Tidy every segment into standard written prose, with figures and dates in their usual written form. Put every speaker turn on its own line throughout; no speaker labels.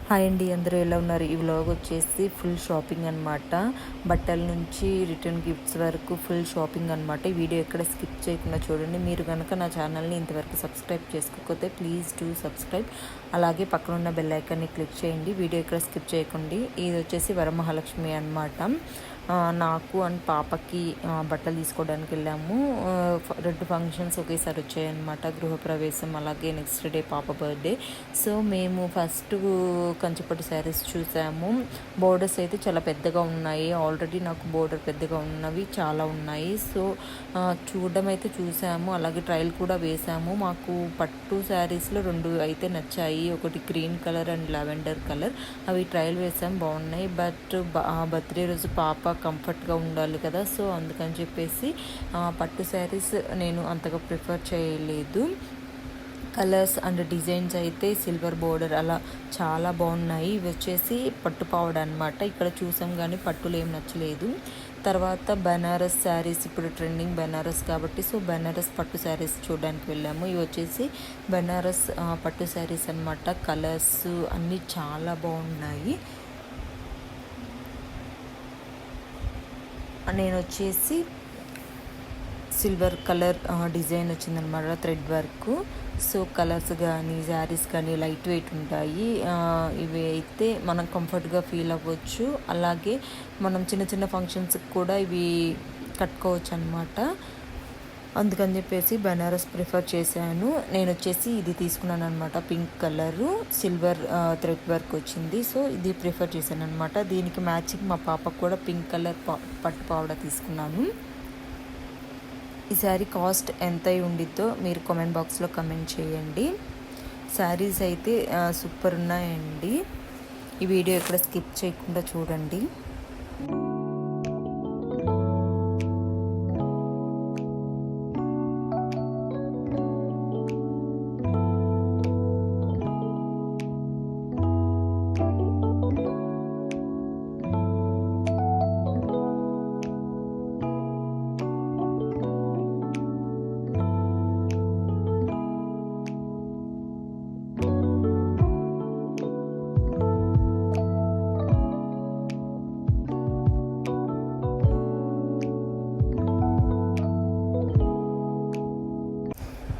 Hi అండి, అందరూ ఎలా ఉన్నారు? ఈ వ్లాగ్ వచ్చేసి ఫుల్ షాపింగ్ అనమాట. బట్టల నుంచి రిటర్న్ గిఫ్ట్స్ వరకు ఫుల్ షాపింగ్ అనమాట. ఈ వీడియో ఎక్కడ స్కిప్ చేయకుండా చూడండి. మీరు కనుక నా ఛానల్ని ఇంతవరకు సబ్స్క్రైబ్ చేసుకోకపోతే ప్లీజ్ డూ సబ్స్క్రైబ్. అలాగే పక్కన ఉన్న బెల్ ఐకాన్ని క్లిక్ చేయండి. వీడియో ఎక్కడ స్కిప్ చేయకండి. ఇది వచ్చేసి వరమహాలక్ష్మి అనమాట. నాకు అండ్ పాపకి బట్టలు తీసుకోవడానికి వెళ్ళాము. 2 ఫంక్షన్స్ ఒకేసారి వచ్చాయన్నమాట. గృహప్రవేశం అలాగే నెక్స్ట్ డే పాప బర్త్డే. సో మేము ఫస్ట్ కంచిపట్టు శారీస్ చూసాము. బోర్డర్స్ అయితే చాలా పెద్దగా ఉన్నాయి. ఆల్రెడీ నాకు బోర్డర్ పెద్దగా ఉన్నవి చాలా ఉన్నాయి. సో చూడడం అయితే చూసాము, అలాగే ట్రయల్ కూడా వేసాము. మాకు పట్టు శారీస్లో 2 అయితే నచ్చాయి. ఒకటి green colour and lavender colour. అవి ట్రయల్ వేసాం, బాగున్నాయి. బట్ బర్త్డే రోజు పాప కంఫర్ట్గా ఉండాలి కదా, సో అందుకని చెప్పేసి పట్టు శారీస్ నేను అంతగా ప్రిఫర్ చేయలేదు. కలర్స్ అండ్ డిజైన్స్ అయితే సిల్వర్ బోర్డర్ అలా చాలా బాగున్నాయి. ఇవి వచ్చేసి పట్టు పావడ అనమాట. ఇక్కడ చూసాం కానీ పట్టులు ఏం నచ్చలేదు. తర్వాత బనారస్ శారీస్, ఇప్పుడు ట్రెండింగ్ బనారస్ కాబట్టి సో బనారస్ పట్టు శారీస్ చూడడానికి వెళ్ళాము. ఇవి వచ్చేసి బనారస్ పట్టు శారీస్ అనమాట. కలర్స్ అన్నీ చాలా బాగున్నాయి. నేను వచ్చేసి సిల్వర్ కలర్ డిజైన్ వచ్చిందనమాట, థ్రెడ్ వర్క్. సో కలర్స్ కానీ శారీస్ కానీ లైట్ వెయిట్ ఉంటాయి. ఇవి అయితే మనం కంఫర్ట్గా ఫీల్ అవ్వచ్చు. అలాగే మనం చిన్న చిన్న ఫంక్షన్స్కి కూడా ఇవి కట్టుకోవచ్చు అనమాట. అందుకని చెప్పేసి బనారస్ ప్రిఫర్ చేశాను. నేను వచ్చేసి ఇది తీసుకున్నాను అనమాట, pink colour silver thread work వచ్చింది. సో ఇది ప్రిఫర్ చేశాను అనమాట. దీనికి మ్యాచింగ్ మా పాపకు కూడా పింక్ కలర్ పట్టు పావడ తీసుకున్నాను. ఈ శారీ కాస్ట్ ఎంత అయి ఉండిద్దో మీరు కామెంట్ బాక్స్లో కమెంట్ చేయండి. శారీస్ అయితే సూపర్ ఉన్నాయండి. ఈ వీడియో ఎక్కడ స్కిప్ చేయకుండా చూడండి.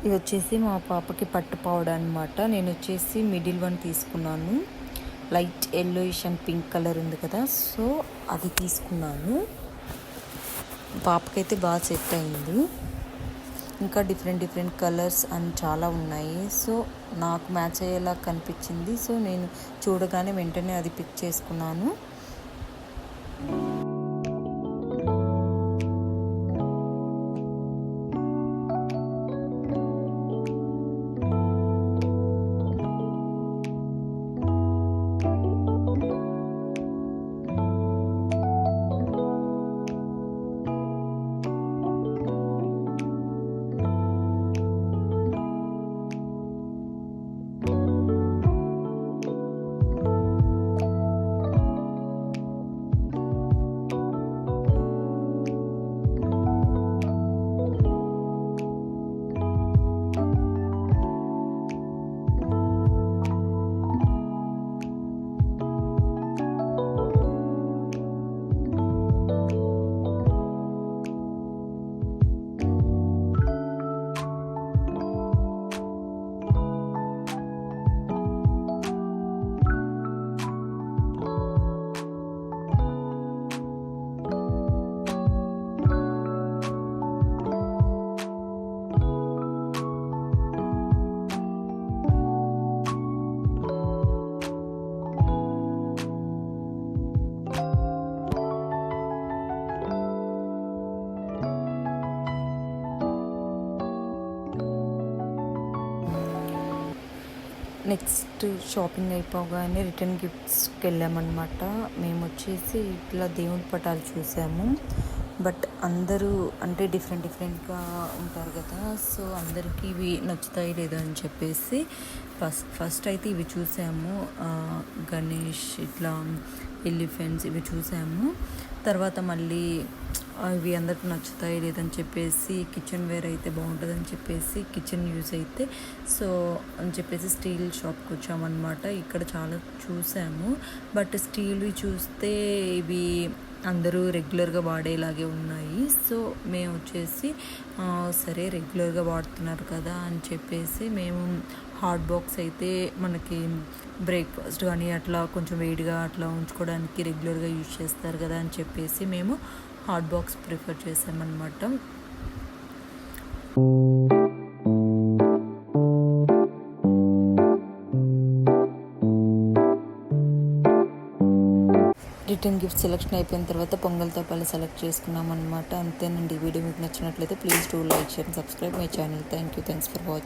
ఇది వచ్చేసి మా పాపకి పట్టు పావడ అనమాట. నేను వచ్చేసి మిడిల్ వన్ తీసుకున్నాను. Light yellowish and pink colour ఉంది కదా, సో అది తీసుకున్నాను. పాపకైతే బాగా సెట్ అయింది. ఇంకా డిఫరెంట్ కలర్స్ అండ్ చాలా ఉన్నాయి. సో నాకు మ్యాచ్ అయ్యేలా కనిపించింది. సో నేను చూడగానే వెంటనే అది పిక్ చేసుకున్నాను. నెక్స్ట్ షాపింగ్ అయిపోగానే రిటర్న్ గిఫ్ట్స్కి వెళ్ళామన్నమాట. మేము వచ్చేసి ఇట్లా దేవుని పటాలు చూసాము. బట్ అందరూ అంటే డిఫరెంట్గా ఉంటారు కదా, సో అందరికీ ఇవి నచ్చుతాయి లేదో అని చెప్పేసి ఫస్ట్ అయితే ఇవి చూసాము. గణేష్ ఇట్లా ఎలిఫెంట్స్ ఇవి చూసాము. తర్వాత మళ్ళీ అవి అందరికి నచ్చుతాయి లేదని చెప్పేసి కిచెన్ వేర్ అయితే బాగుంటుందని చెప్పేసి కిచెన్ యూజ్ అయితే సో అని చెప్పేసి స్టీల్ షాప్కి వచ్చామన్నమాట. ఇక్కడ చాలా చూసాము, బట్ స్టీల్వి చూస్తే ఇవి అందరూ రెగ్యులర్గా వాడేలాగే ఉన్నాయి. సో మేము వచ్చేసి సరే రెగ్యులర్గా వాడుతున్నారు కదా అని చెప్పేసి మేము హాట్ బాక్స్ అయితే మనకి బ్రేక్ఫాస్ట్ కానీ అట్లా కొంచెం వేడిగా అట్లా ఉంచుకోవడానికి రెగ్యులర్గా యూజ్ చేస్తారు కదా అని చెప్పేసి మేము హాట్ బాక్స్ ప్రిఫర్ చేసామన్నమాట. రిటర్న్ గిఫ్ట్ సెలెక్షన్ అయిపోయిన తర్వాత పొంగల్ తపాలు సెలెక్ట్ చేసుకున్నాం అనమాట. అంతేనండి. వీడియో మీకు నచ్చినట్లయితే please do like, share, subscribe my channel. Thanks for watching.